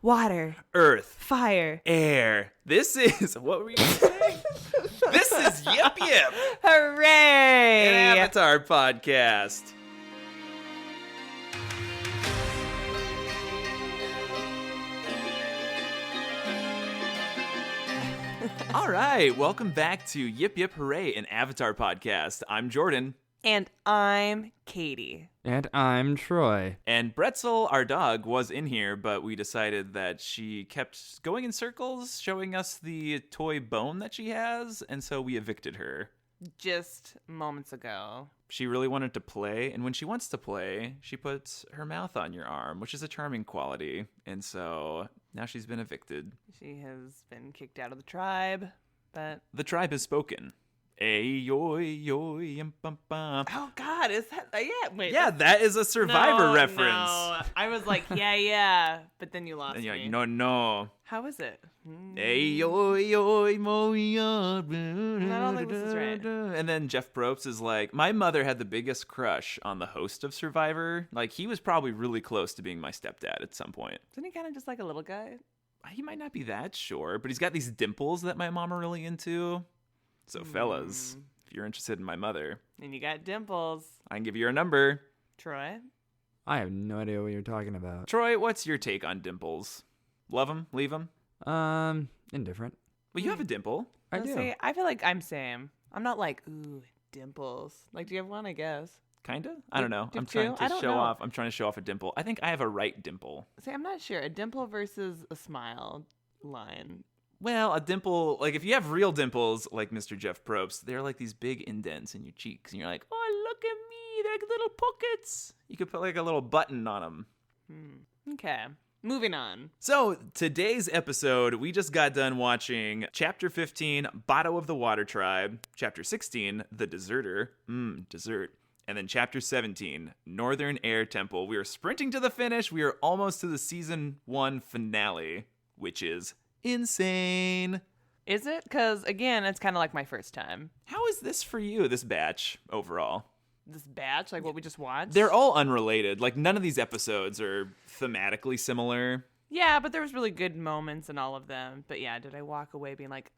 Water. Earth. Fire. Air. This is... What were you saying? This is Yip Yip. Hooray! An Avatar podcast. All right, welcome back to Yip Yip Hooray, an Avatar podcast. I'm Jordan. And I'm Katie. And I'm Troy. And Bretzel, our dog, was in here, but we decided that she kept going in circles, showing us the toy bone that she has, and so we evicted her. Just moments ago. She really wanted to play, and when she wants to play, she puts her mouth on your arm, which is a charming quality, and so now she's been evicted. She has been kicked out of the tribe, but... The tribe has spoken. Ay-yoy-yoy-yum-bum-bum. Oh, God, is that... Yeah, wait. Yeah, that is a Survivor reference. No, I was like, yeah, but then you lost And you're me. like, no. How is it? Ay-yoy-yoy-mo-ya. I don't think this is right. And then Jeff Probst is like, my mother had the biggest crush on the host of Survivor. Like, he was probably really close to being my stepdad at some point. Isn't he kind of just like a little guy? He might not be that sure, but he's got these dimples that my mom are really into. So, fellas, if you're interested in my mother, And you got dimples. I can give you her number. Troy? I have no idea what you're talking about. Troy, what's your take on dimples? Love them? Leave them? Indifferent. Well, you have a dimple. I do. See, I feel like I'm same. I'm not like, ooh, dimples. Like, do you have one, I guess? Kinda? I don't know. Do you I'm have trying two? I to don't show know. off. I'm trying to show off a dimple. I think I have a right dimple. See, I'm not sure. A dimple versus a smile line. Well, a dimple, like if you have real dimples like Mr. Jeff Probst, they're like these big indents in your cheeks. And you're like, oh, look at me. They're like little pockets. You could put like a little button on them. Okay. Moving on. So, today's episode, we just got done watching Chapter 15, Bato of the Water Tribe, Chapter 16, The Deserter, dessert, and then Chapter 17, Northern Air Temple. We are sprinting to the finish. We are almost to the Season 1 finale, which is insane. Is it? Because, again, it's kind of like my first time. How is this for you, this batch, overall? This batch, like what we just watched? They're all unrelated. Like, none of these episodes are thematically similar. Yeah, but there was really good moments in all of them. But yeah, did I walk away being like,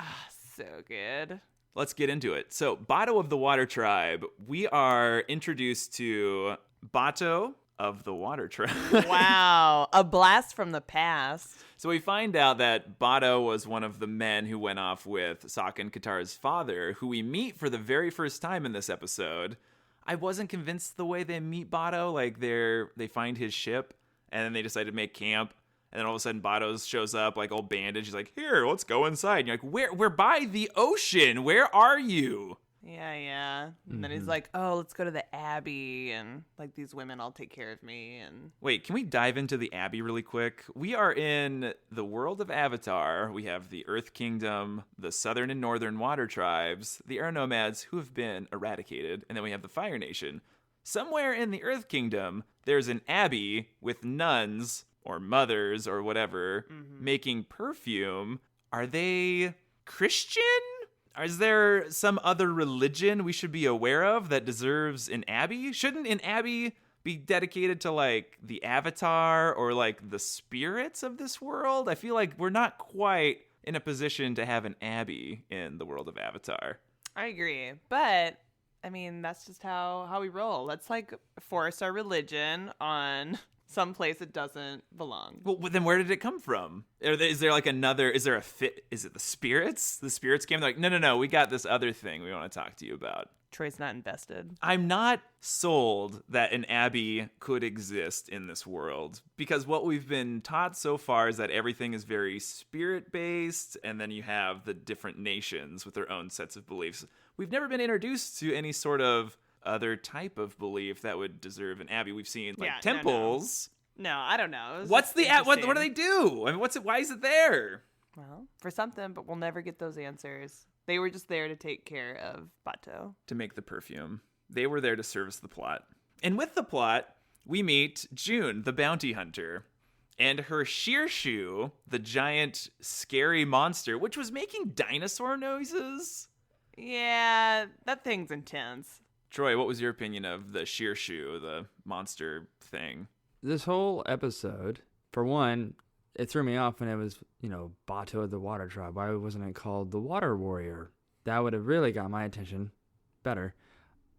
so good? Let's get into it. So, Bato of the Water Tribe, we are introduced to Bato of the Water Tribe. Wow, a blast from the past. So we find out that Bato was one of the men who went off with Sokka and Katara's father, who we meet for the very first time in this episode. I wasn't convinced the way they meet Bato. Like, they find his ship, and then they decide to make camp. And then all of a sudden, Bato shows up, like, all bandaged. He's like, here, let's go inside. And you're like, we're by the ocean. Where are you? Yeah. And then he's like, oh, let's go to the Abbey, and, like, these women all take care of me, and... Wait, can we dive into the Abbey really quick? We are in the world of Avatar. We have the Earth Kingdom, the Southern and Northern Water Tribes, the Air Nomads who have been eradicated, and then we have the Fire Nation. Somewhere in the Earth Kingdom, there's an Abbey with nuns, or mothers, or whatever, making perfume. Are they Christian? Is there some other religion we should be aware of that deserves an abbey? Shouldn't an abbey be dedicated to, like, the Avatar or, like, the spirits of this world? I feel like we're not quite in a position to have an abbey in the world of Avatar. I agree, but... I mean, that's just how we roll. Let's, like, force our religion on some place it doesn't belong. Well, then where did it come from? Is there like another, is there a fit? Is it the spirits? The spirits came, they're like, no, we got this other thing we want to talk to you about. Troy's not invested. I'm not sold that an abbey could exist in this world, because what we've been taught so far is that everything is very spirit-based, and then you have the different nations with their own sets of beliefs. We've never been introduced to any sort of other type of belief that would deserve an abbey. We've seen, like, temples. No, I don't know. What's the what do they do? I mean, why is it there? Well, for something, but we'll never get those answers. They were just there to take care of Bato. To make the perfume. They were there to service the plot. And with the plot, we meet June, the bounty hunter, and her Shearshu, the giant, scary monster, which was making dinosaur noises. Yeah, that thing's intense. Troy, what was your opinion of the Shearshu, the monster thing? This whole episode, for one, it threw me off when it was, Bato the Water Tribe. Why wasn't it called the Water Warrior? That would have really got my attention better.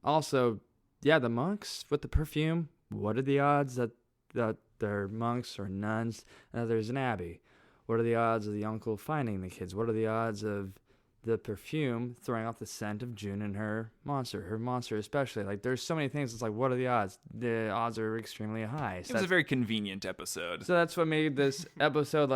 Also, yeah, the monks with the perfume. What are the odds that they're monks or nuns and that there's an abbey? What are the odds of the uncle finding the kids? What are the odds of the perfume throwing off the scent of June and her monster especially? Like, there's so many things. It's like, what are the odds? The odds are extremely high. So It was a very convenient episode. so that's what made this episode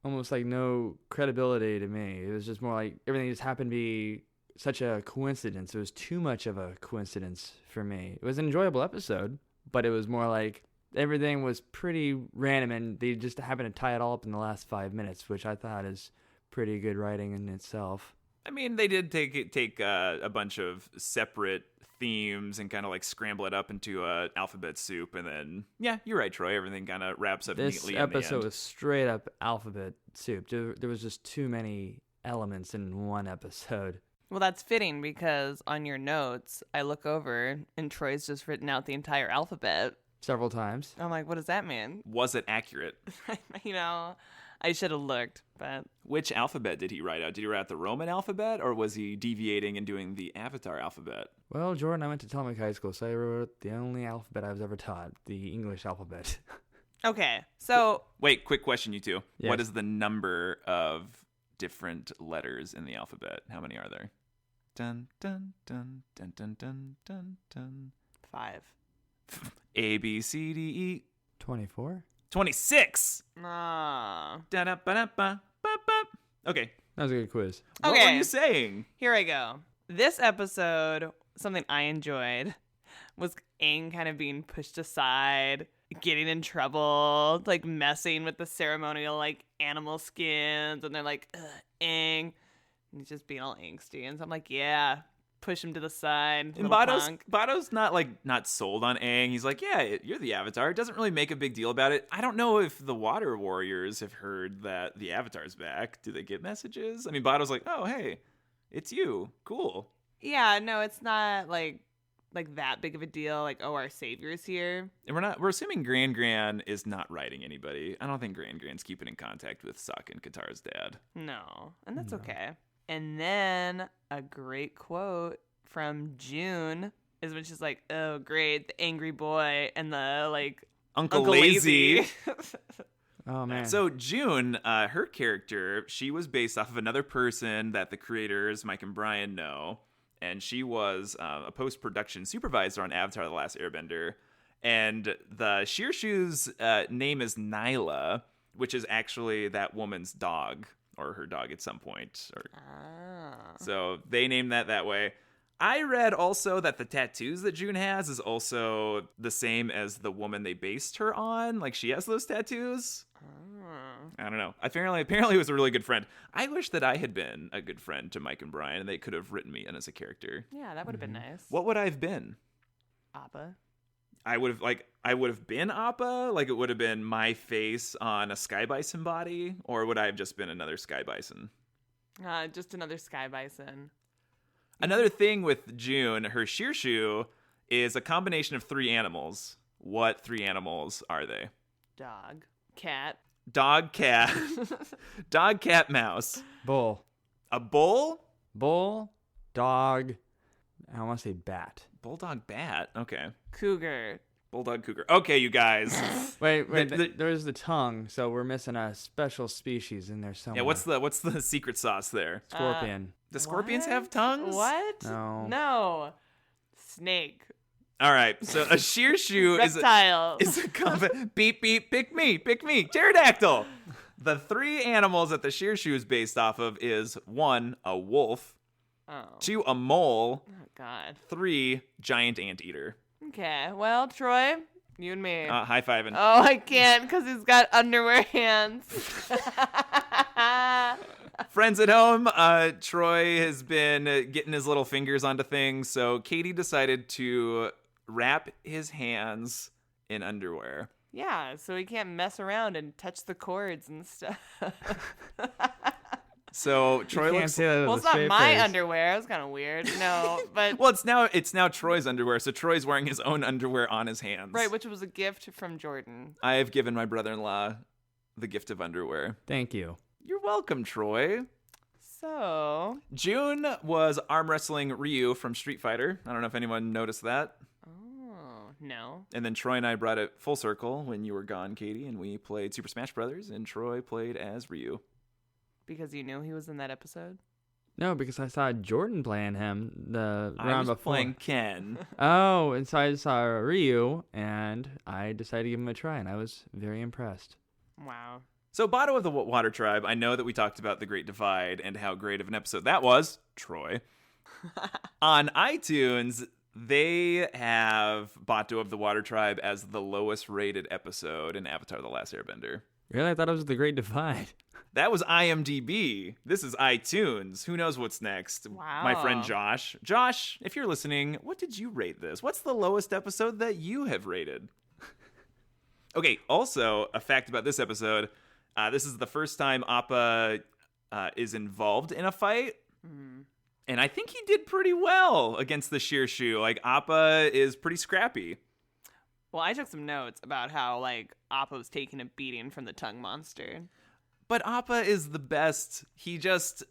almost like no credibility to me. It was just more like everything just happened to be such a coincidence. It was too much of a coincidence for me. It was an enjoyable episode, but it was more like everything was pretty random, and they just happened to tie it all up in the last 5 minutes, which I thought is pretty good writing in itself. I mean, they did take a bunch of separate themes and kind of like scramble it up into a alphabet soup, and then yeah, you're right, Troy. Everything kind of wraps up This neatly. episode was straight up alphabet soup. There was just too many elements in one episode. Well, that's fitting because on your notes, I look over and Troy's just written out the entire alphabet. Several times. I'm like, what does that mean? Was it accurate? I should have looked, but Which alphabet did he write out? Did he write out the Roman alphabet, or was he deviating and doing the Avatar alphabet? Well, Jordan, I went to Tillamook High School, so I wrote the only alphabet I was ever taught, the English alphabet. okay. So Wait, quick question, you two. Yes. What is the number of different letters in the alphabet? How many are there? Dun dun dun dun dun dun dun dun. 5. A B C D E. 24? 26. Ah. Okay. That was a good quiz. What were Okay. you saying? Here I go. This episode, something I enjoyed was Aang kind of being pushed aside, getting in trouble, like messing with the ceremonial like animal skins, and they're like, ugh, Aang. And he's just being all angsty. And so I'm like, yeah, push him to the side. And little punk. Bato's not sold on Aang. He's like, yeah, you're the Avatar. It doesn't really make a big deal about it. I don't know if the Water Warriors have heard that the Avatar's back. Do they get messages? I mean, Bato's like, oh, hey, it's you. Cool. Yeah, no, it's not like that big of a deal. Like, oh, our savior's here. And we're assuming Gran is not writing anybody. I don't think Gran's keeping in contact with Sokka and Katara's dad. No, and that's No. okay. And then a great quote from June is when she's like, oh, great, the angry boy and the, like, Uncle Lazy. Oh, man. So June, her character, she was based off of another person that the creators, Mike and Brian, know. And she was a post-production supervisor on Avatar: The Last Airbender. And the Shearshu's name is Nyla, which is actually that woman's dog, or her dog at some point. So they named that way. I read also that the tattoos that June has is also the same as the woman they based her on. Like, she has those tattoos. I don't know. Apparently he was a really good friend. I wish that I had been a good friend to Mike and Brian, and they could have written me in as a character. Yeah, that would have been nice. What would I have been? Appa. I would have been Appa, like it would have been my face on a Sky Bison body, or would I have just been another Sky Bison? Just another sky bison. Another thing with June, her Shearshu is a combination of 3 animals. What 3 animals are they? Dog. Cat. Dog, cat, dog, cat, mouse. Bull. A bull? Bull, dog, I want to say bat. Bulldog, bat. Okay. Cougar. Bulldog, cougar. Okay, you guys. Wait, The- there's the tongue, so we're missing a special species in there somewhere. Yeah, what's the secret sauce there? Scorpion. Do scorpions What? have tongues? What? No. No. Snake. All right, so a Shearshu Reptile. is a beep beep pick me pterodactyl. The 3 animals that the Shearshu is based off of is 1, a wolf, Oh. 2, a mole, Oh, God. 3, giant anteater. Okay. Well, Troy, you and me. High fiving. Oh, I can't because he's got underwear hands. Friends at home, Troy has been getting his little fingers onto things, so Katie decided to wrap his hands in underwear. Yeah, so he can't mess around and touch the cords and stuff. So Troy You can't looks. say that with Well, a it's not straight my face. underwear. It was kind of weird. No, but Well, it's now Troy's underwear, so Troy's wearing his own underwear on his hands. right, which was a gift from Jordan. I have given my brother-in-law the gift of underwear. Thank you. You're welcome, Troy. So, June was arm wrestling Ryu from Street Fighter. I don't know if anyone noticed that. oh, no. And then Troy and I brought it full circle when you were gone, Katie, and we played Super Smash Brothers, and Troy played as Ryu. Because you knew he was in that episode? No, because I saw Jordan playing him the I round was before. playing Ken. Oh, and so I saw Ryu, and I decided to give him a try, and I was very impressed. Wow. So, Bato of the Water Tribe, I know that we talked about the Great Divide and how great of an episode that was, Troy. On iTunes, they have Bato of the Water Tribe as the lowest rated episode in Avatar: The Last Airbender. Really? I thought it was the Great Divide. That was IMDb. This is iTunes. Who knows what's next? Wow. My friend Josh. Josh, if you're listening, what did you rate this? What's the lowest episode that you have rated? Okay, also, a fact about this episode. This is the first time Appa is involved in a fight. Mm. And I think he did pretty well against the Shearshu. Like, Appa is pretty scrappy. Well, I took some notes about how, like, Appa was taking a beating from the tongue monster. But Appa is the best. He gets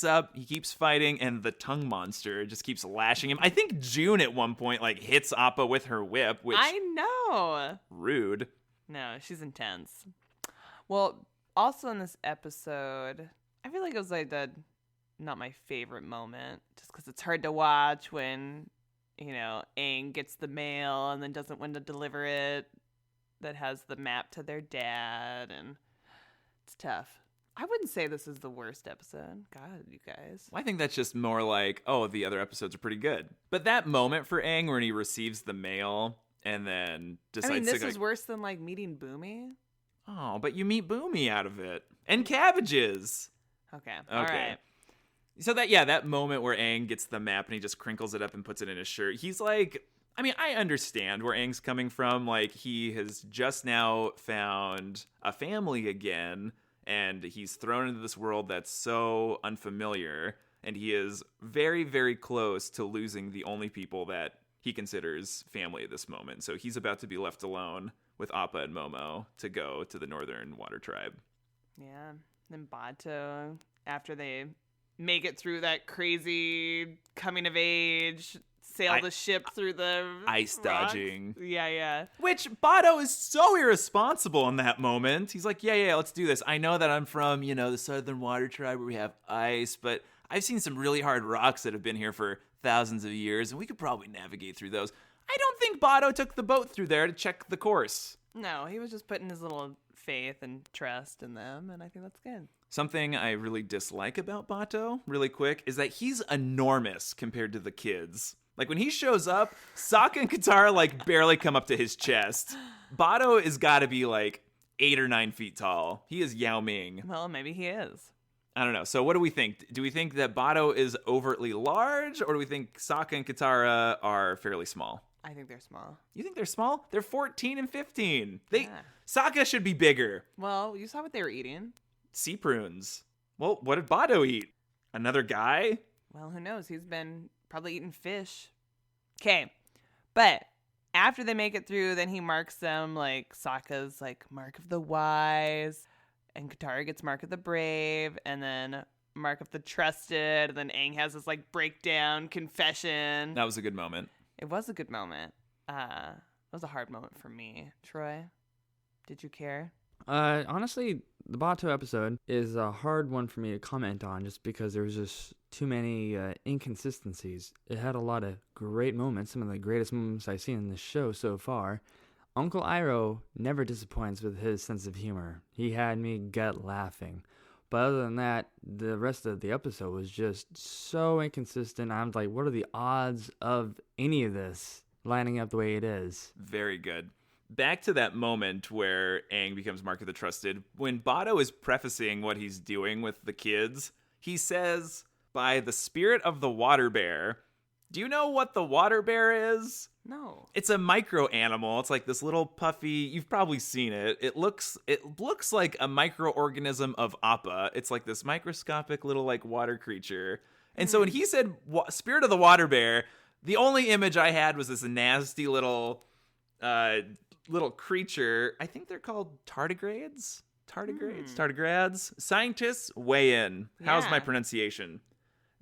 up, he keeps fighting, and the tongue monster just keeps lashing him. I think June at one point, like, hits Appa with her whip, which... I know. Rude. No, she's intense. Well, also in this episode, I feel like it was, like, not my favorite moment, just because it's hard to watch when, you know, Aang gets the mail and then doesn't want to deliver it that has the map to their dad, and it's tough. I wouldn't say this is the worst episode. God, you guys. I think that's just more like, oh, the other episodes are pretty good. But that moment for Aang when he receives the mail and then decides I mean, this to... is worse than, like, meeting Boomy. Oh, but you meet Boomy out of it. And cabbages. Okay. All right. So that moment where Aang gets the map and he just crinkles it up and puts it in his shirt, he's like... I mean, I understand where Aang's coming from. Like, he has just now found a family again, and he's thrown into this world that's so unfamiliar, and he is very, very close to losing the only people that he considers family at this moment. So he's about to be left alone with Appa and Momo to go to the Northern Water Tribe. Yeah. Then Bato, after they make it through that crazy coming of age, sail the ship through the ice rocks. dodging. Yeah. Which Bato is so irresponsible in that moment. He's like, yeah, let's do this. I know that I'm from, the Southern Water Tribe where we have ice, but I've seen some really hard rocks that have been here for thousands of years, and we could probably navigate through those. I don't think Bato took the boat through there to check the course. No, he was just putting his little faith and trust in them, and I think that's good. Something I really dislike about Bato, really quick, is that he's enormous compared to the kids. Like, when he shows up, Sokka and Katara, like, barely come up to his chest. Bato has got to be, like, 8 or 9 feet tall. He is Yao Ming. Well, maybe he is. I don't know. So what do we think? Do we think that Bato is overtly large, or do we think Sokka and Katara are fairly small? I think they're small. You think they're small? They're 14 and 15. Yeah. Sokka should be bigger. Well, you saw what they were eating. Sea prunes. Well, what did Bato eat? Another guy? Well, who knows? He's been probably eating fish. Okay. But after they make it through, then he marks them like Sokka's like Mark of the Wise, and Katara gets Mark of the Brave, and then Mark of the Trusted, and then Aang has this like breakdown confession. That was a good moment. It was a good moment. It was a hard moment for me. Troy, did you care? Honestly, the Bato episode is a hard one for me to comment on just because there was just too many inconsistencies. It had a lot of great moments, some of the greatest moments I've seen in the show so far. Uncle Iroh never disappoints with his sense of humor. He had me gut laughing. But other than that, the rest of the episode was just so inconsistent. I'm like, what are the odds of any of this lining up the way it is? Very good. Back to that moment where Aang becomes Mark of the Trusted. When Bato is prefacing what he's doing with the kids, he says, by the spirit of the water bear. Do you know what the water bear is? No. It's a micro animal. It's like this little puffy. You've probably seen it. It looks like a microorganism of Appa. It's like this microscopic little like water creature. And so when he said spirit of the water bear, the only image I had was this nasty little little creature. I think they're called tardigrades. Tardigrades. Scientists, weigh in. How's my Yeah. pronunciation?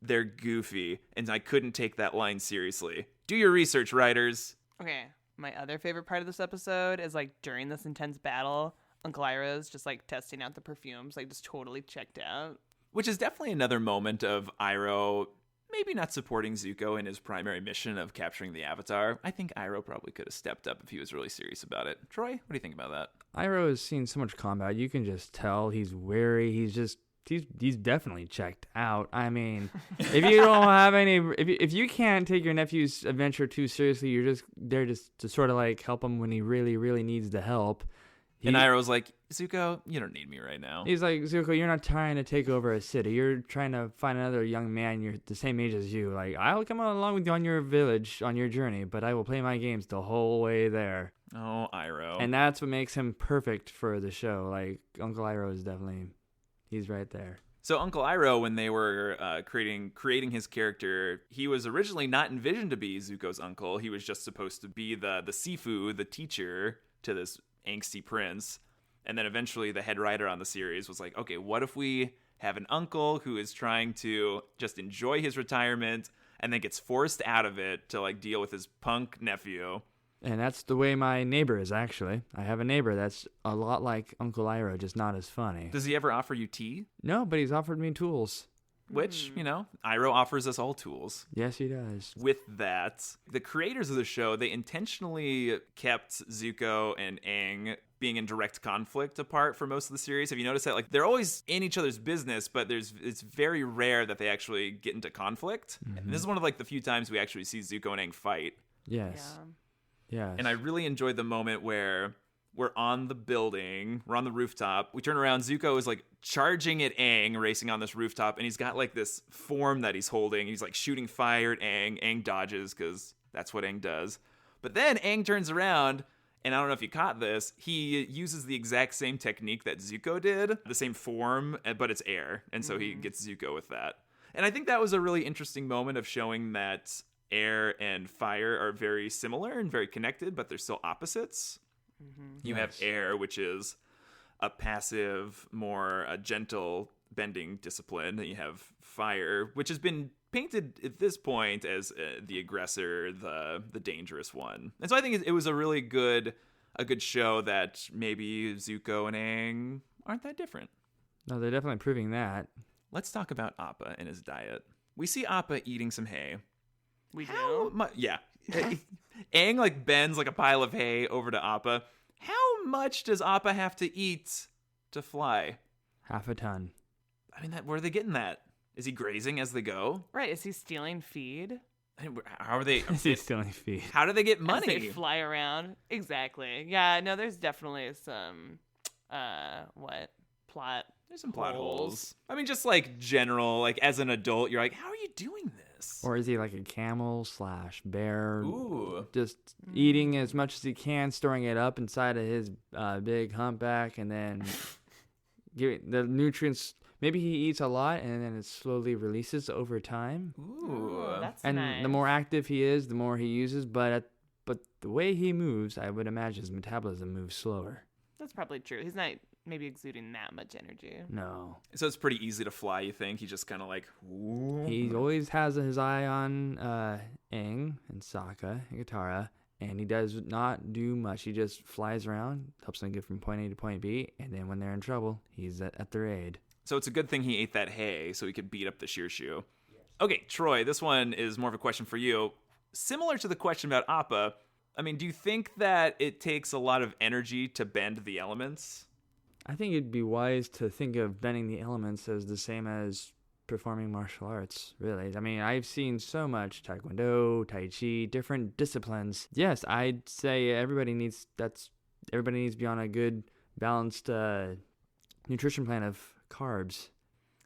They're goofy, and I couldn't take that line seriously. Do your research, writers. Okay, my other favorite part of this episode is like during this intense battle, Uncle Iroh's just like testing out the perfumes, like just totally checked out. Which is definitely another moment of Iroh maybe not supporting Zuko in his primary mission of capturing the Avatar. I think Iroh probably could have stepped up if he was really serious about it. Troy, what do you think about that? Iroh has seen so much combat. You can just tell he's wary. He's definitely checked out. I mean, if you don't have any, if you can't take your nephew's adventure too seriously, you're just there just to sort of like help him when he really, really needs the help. And Iroh's like, Zuko, you don't need me right now. He's like, Zuko, you're not trying to take over a city. You're trying to find another young man. You're the same age as you. Like, I'll come along with you on your village, on your journey, but I will play my games the whole way there. Oh, Iroh. And that's what makes him perfect for the show. Like, Uncle Iroh is definitely, he's right there. So Uncle Iroh, when they were creating his character, he was originally not envisioned to be Zuko's uncle. He was just supposed to be the Sifu, the teacher to this angsty prince. And then eventually the head writer on the series was like, okay, what if we have an uncle who is trying to just enjoy his retirement and then gets forced out of it to like deal with his punk nephew? And that's the way my neighbor is, actually. I have a neighbor that's a lot like Uncle Iroh, just not as funny. Does he ever offer you tea? No, but he's offered me tools. Which, Iroh offers us all tools. Yes, he does. With that, the creators of the show, they intentionally kept Zuko and Aang being in direct conflict apart for most of the series. Have you noticed that? Like, they're always in each other's business, but it's very rare that they actually get into conflict. Mm-hmm. And this is one of like the few times we actually see Zuko and Aang fight. Yes. Yeah. Yes. And I really enjoyed the moment where we're on the building, we're on the rooftop. We turn around, Zuko is like charging at Aang, racing on this rooftop, and he's got like this form that he's holding. He's like shooting fire at Aang. Aang dodges because that's what Aang does. But then Aang turns around, and I don't know if you caught this, he uses the exact same technique that Zuko did, the same form, but it's air. And so he gets Zuko with that. And I think that was a really interesting moment of showing that air and fire are very similar and very connected, but they're still opposites. You have air, which is a passive, more gentle bending discipline. And you have fire, which has been painted at this point as the aggressor, the dangerous one. And so I think it was a really good show that maybe Zuko and Aang aren't that different. No, they're definitely proving that. Let's talk about Appa and his diet. We see Appa eating some hay. We do? Yeah. Aang like bends like a pile of hay over to Appa. How much does Appa have to eat to fly? Half a ton. I mean, where are they getting that? Is he grazing as they go? Right. Is he stealing feed? I mean, how are they? He's stealing feet. How do they get As money? they fly around. Exactly. Yeah, no, there's definitely some, plot. There's some plot holes. I mean, just like general, like as an adult, you're like, how are you doing this? Or is he like a camel / bear? Ooh. Just eating as much as he can, storing it up inside of his big humpback, and then giving the nutrients. Maybe he eats a lot, and then it slowly releases over time. Ooh. That's And nice. the more active he is, the more he uses. But the way he moves, I would imagine his metabolism moves slower. That's probably true. He's not maybe exuding that much energy. No. So it's pretty easy to fly, you think? He just kind of like, ooh. He always has his eye on Aang and Sokka and Katara, and he does not do much. He just flies around, helps them get from point A to point B, and then when they're in trouble, he's at their aid. So it's a good thing he ate that hay so he could beat up the Shearshu. Okay, Troy, this one is more of a question for you. Similar to the question about Appa, I mean, do you think that it takes a lot of energy to bend the elements? I think it'd be wise to think of bending the elements as the same as performing martial arts, really. I mean, I've seen so much Taekwondo, Tai Chi, different disciplines. Yes, I'd say everybody needs to be on a good, balanced nutrition plan of carbs.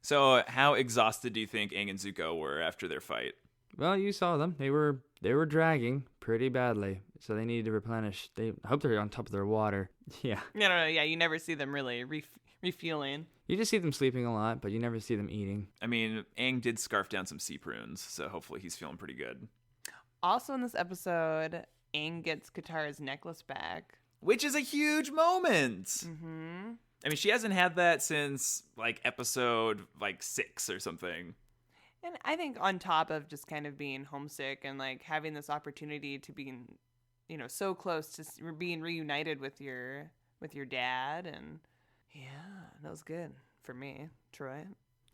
So how exhausted do you think Aang and Zuko were after their fight? Well, you saw them. They were dragging pretty badly, so they needed to replenish. I hope they're on top of their water. Yeah. No. Yeah, you never see them really refueling. You just see them sleeping a lot, but you never see them eating. I mean, Aang did scarf down some sea prunes, so hopefully he's feeling pretty good. Also in this episode, Aang gets Katara's necklace back. which is a huge moment. Mm-hmm. I mean, she hasn't had that since like episode like 6 or something. And I think on top of just kind of being homesick and like having this opportunity to be, so close to being reunited with your dad, and yeah, that was good for me, Troy.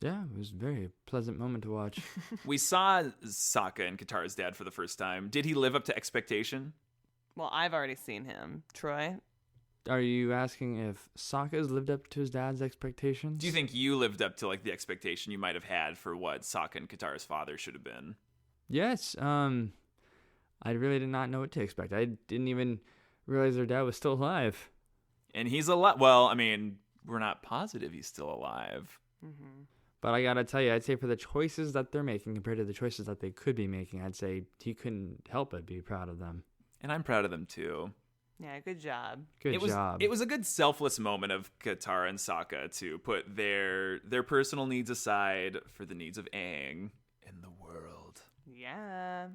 Yeah, it was a very pleasant moment to watch. We saw Sokka and Katara's dad for the first time. Did he live up to expectation? Well, I've already seen him, Troy. Are you asking if Sokka's lived up to his dad's expectations? Do you think you lived up to like the expectation you might have had for what Sokka and Katara's father should have been? Yes. I really did not know what to expect. I didn't even realize their dad was still alive. And he's alive. Well, I mean, we're not positive he's still alive. Mm-hmm. But I gotta tell you, I'd say for the choices that they're making compared to the choices that they could be making, I'd say he couldn't help but be proud of them. And I'm proud of them too. Yeah, good job. Good job. It was a good selfless moment of Katara and Sokka to put their personal needs aside for the needs of Aang and the world. Yeah.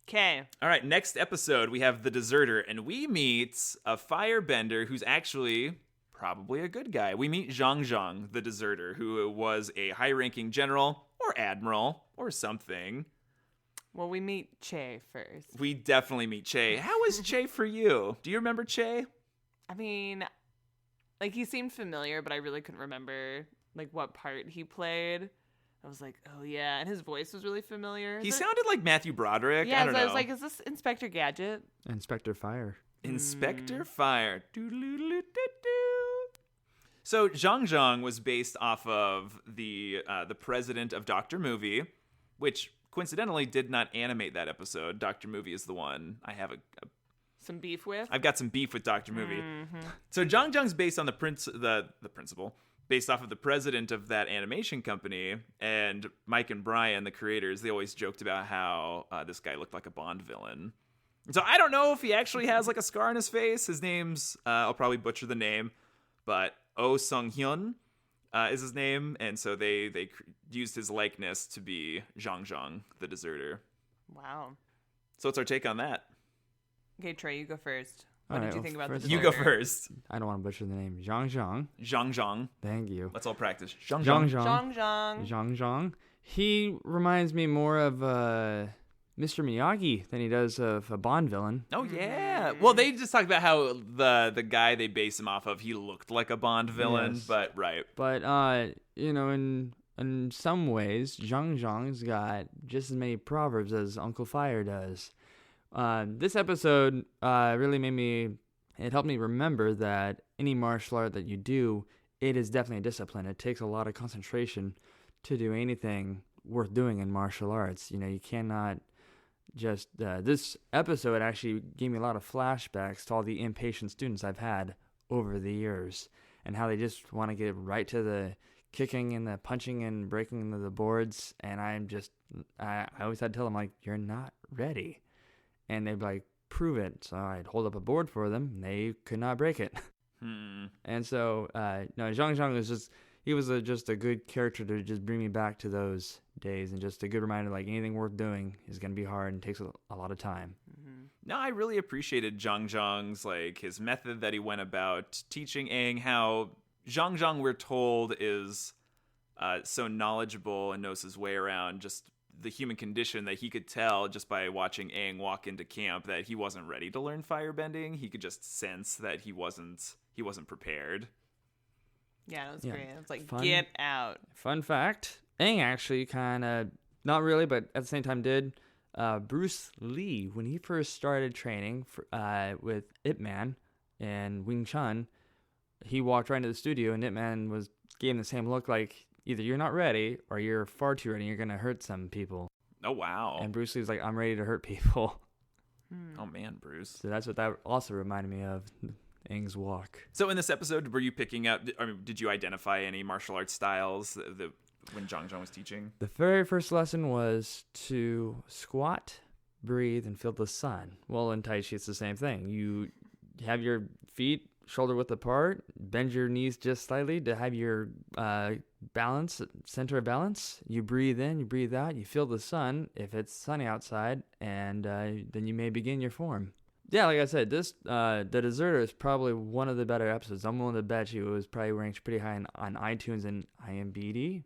Okay. All right, next episode we have the Deserter, and we meet a firebender who's actually probably a good guy. We meet Jeong Jeong, the Deserter, who was a high-ranking general or admiral or something. Well, we meet Che first. We definitely meet Che. How was Che for you? Do you remember Che? I mean, like, he seemed familiar, but I really couldn't remember, like, what part he played. I was like, oh, yeah. And his voice was really familiar. He sounded like Matthew Broderick. Yeah, I don't know. I was like, is this Inspector Gadget? Inspector Fire. Inspector Fire. So Jeong Jeong was based off of the president of Dr. Movie, which coincidentally did not animate that episode. Dr. Movie is the one I have some beef with. I've got some beef with Dr. Movie. Mm-hmm. So Jeong Jeong's based on the principal, based off of the president of that animation company. And Mike and Brian, the creators, they always joked about how this guy looked like a Bond villain. So I don't know if he actually has like a scar on his face. His name's I'll probably butcher the name, but Oh Sung Hyun is his name, and so they used his likeness to be Jeong Jeong, the Deserter. Wow. So what's our take on that? Okay, Trey, you go first. What did you think about this? You go first. I don't want to butcher the name. Jeong Jeong. Jeong Jeong. Thank you. Let's all practice. Jeong Jeong Jeong. Jeong. Jeong Jeong. Jeong Jeong. He reminds me more of Mr. Miyagi than he does of a Bond villain. Oh yeah. Well, they just talked about how the guy they base him off of, he looked like a Bond villain, Yes. but right. But in some ways, Jeong Jeong's got just as many proverbs as Uncle Fire does. This episode really it helped me remember that any martial art that you do, it is definitely a discipline. It takes a lot of concentration to do anything worth doing in martial arts. You cannot just, this episode actually gave me a lot of flashbacks to all the impatient students I've had over the years and how they just want to get right to the kicking and the punching and breaking into the boards. And I always had to tell them, like, you're not ready. And they'd be like, prove it. So I'd hold up a board for them, and they could not break it. And so, Jeong Jeong was just a good character to just bring me back to those days, and just a good reminder, like, anything worth doing is going to be hard and takes a lot of time. Mm-hmm. No, I really appreciated Jeong Jeong's, like, his method that he went about teaching Aang, how Jeong Jeong, we're told, is so knowledgeable and knows his way around just the human condition that he could tell just by watching Aang walk into camp that he wasn't ready to learn firebending. He could just sense that he wasn't prepared. Yeah, it was Yeah. great. It was like, Fun. get out. Fun fact, Aang actually kind of, not really, but at the same time did, Bruce Lee, when he first started training with Ip Man and Wing Chun, he walked right into the studio and Ip Man gave him the same look, like, either you're not ready or you're far too ready and you're going to hurt some people. Oh, wow. And Bruce Lee's like, I'm ready to hurt people. Oh, man, Bruce. So that's what that also reminded me of, Aang's walk. So in this episode, were you picking up, did you identify any martial arts styles when Jeong Jeong was teaching? The very first lesson was to squat, breathe, and feel the sun. Well, in Tai Chi, it's the same thing. You have your feet shoulder width apart, bend your knees just slightly to have your center of balance. You breathe in, you breathe out, you feel the sun if it's sunny outside, and then you may begin your form. Yeah, like I said, this The Deserter is probably one of the better episodes. I'm willing to bet you it was probably ranked pretty high on iTunes and IMDb.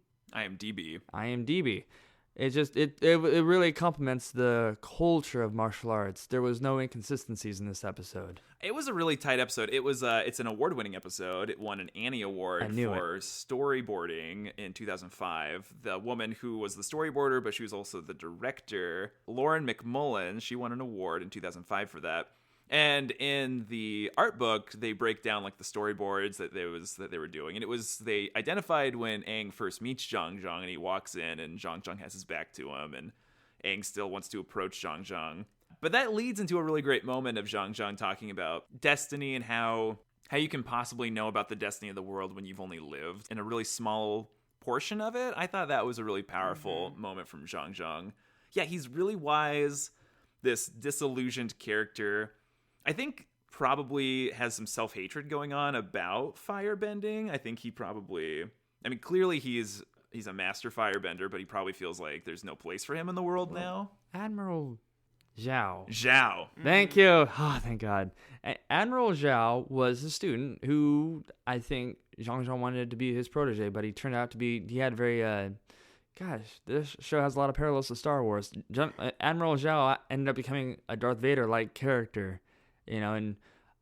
It really complements the culture of martial arts. There was no inconsistencies in this episode. It was a really tight episode. It's an award-winning episode. It won an Annie Award for storyboarding in 2005. The woman who was the storyboarder, but she was also the director, Lauren McMullen, she won an award in 2005 for that. And in the art book, they break down like the storyboards that they were doing, and they identified when Aang first meets Jeong Jeong, and he walks in, and Jeong Jeong has his back to him, and Aang still wants to approach Jeong Jeong. But that leads into a really great moment of Jeong Jeong talking about destiny and how you can possibly know about the destiny of the world when you've only lived in a really small portion of it. I thought that was a really powerful moment from Jeong Jeong. Yeah, he's really wise, this disillusioned character. I think probably has some self-hatred going on about firebending. I think clearly he's a master firebender, but he probably feels like there's no place for him in the world now. Admiral Zhao. Thank you. Oh, thank God. Admiral Zhao was a student who I think Jeong Jeong wanted to be his protege, but he turned out to be, he had very, this show has a lot of parallels to Star Wars. Admiral Zhao ended up becoming a Darth Vader-like character. And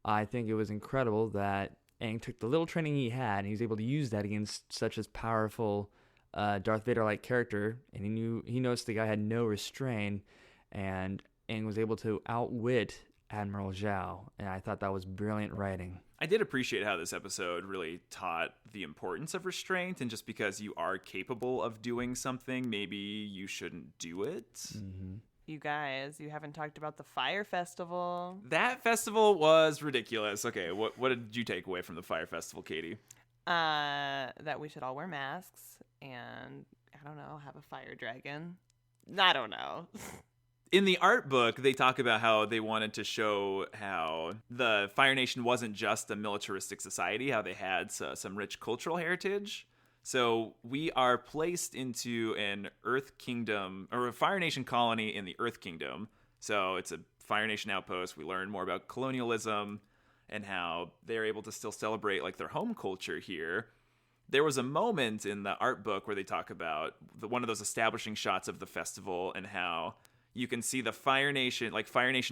I think it was incredible that Aang took the little training he had, and he was able to use that against such a powerful Darth Vader-like character. And he noticed the guy had no restraint, and Aang was able to outwit Admiral Zhao. And I thought that was brilliant writing. I did appreciate how this episode really taught the importance of restraint, and just because you are capable of doing something, maybe you shouldn't do it. Mm-hmm. You guys, you haven't talked about the Fire Festival. That festival was ridiculous. Okay, what did you take away from the Fire Festival, Katie? That we should all wear masks and, I don't know, have a fire dragon. I don't know. In the art book, they talk about how they wanted to show how the Fire Nation wasn't just a militaristic society, how they had some rich cultural heritage. So we are placed into an Earth Kingdom, or a Fire Nation colony in the Earth Kingdom. So it's a Fire Nation outpost. We learn more about colonialism and how they're able to still celebrate like their home culture here. There was a moment in the art book where they talk about one of those establishing shots of the festival and how you can see the Fire Nation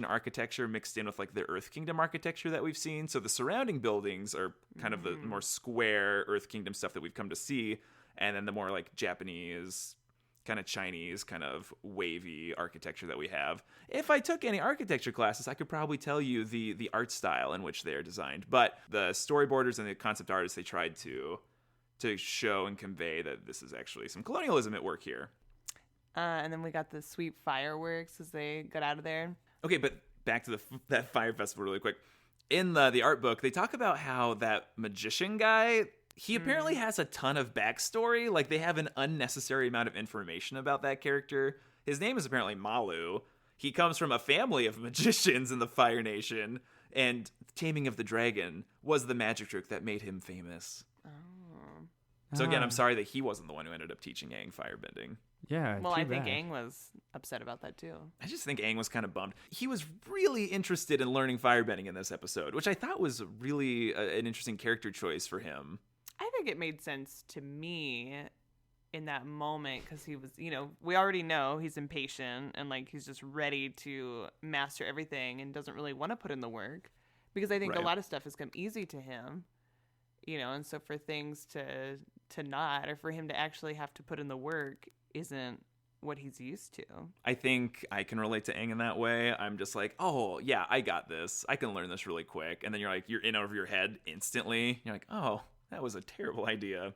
architecture mixed in with like the Earth Kingdom architecture that we've seen. So the surrounding buildings are kind of the more square Earth Kingdom stuff that we've come to see. And then the more like Japanese, kind of Chinese, kind of wavy architecture that we have. If I took any architecture classes, I could probably tell you the art style in which they're designed. But the storyboarders and the concept artists, they tried to show and convey that this is actually some colonialism at work here. And then we got the sweet fireworks as they got out of there. Okay, but back to that fire festival really quick. In the art book, they talk about how that magician guy, he apparently has a ton of backstory. Like, they have an unnecessary amount of information about that character. His name is apparently Malu. He comes from a family of magicians in the Fire Nation, and Taming of the Dragon was the magic trick that made him famous. Oh. So again, I'm sorry that he wasn't the one who ended up teaching Aang firebending. Yeah. Well, I think Aang was upset about that too. I just think Aang was kind of bummed. He was really interested in learning firebending in this episode, which I thought was really an interesting character choice for him. I think it made sense to me in that moment because he was, we already know he's impatient and like he's just ready to master everything and doesn't really want to put in the work because I think a lot of stuff has come easy to him, and so for things to not, or for him to actually have to put in the work isn't what he's used to. I think I can relate to Aang in that way. I'm just like, oh yeah, I got this. I can learn this really quick. And then you're in over your head instantly. You're like, oh, that was a terrible idea.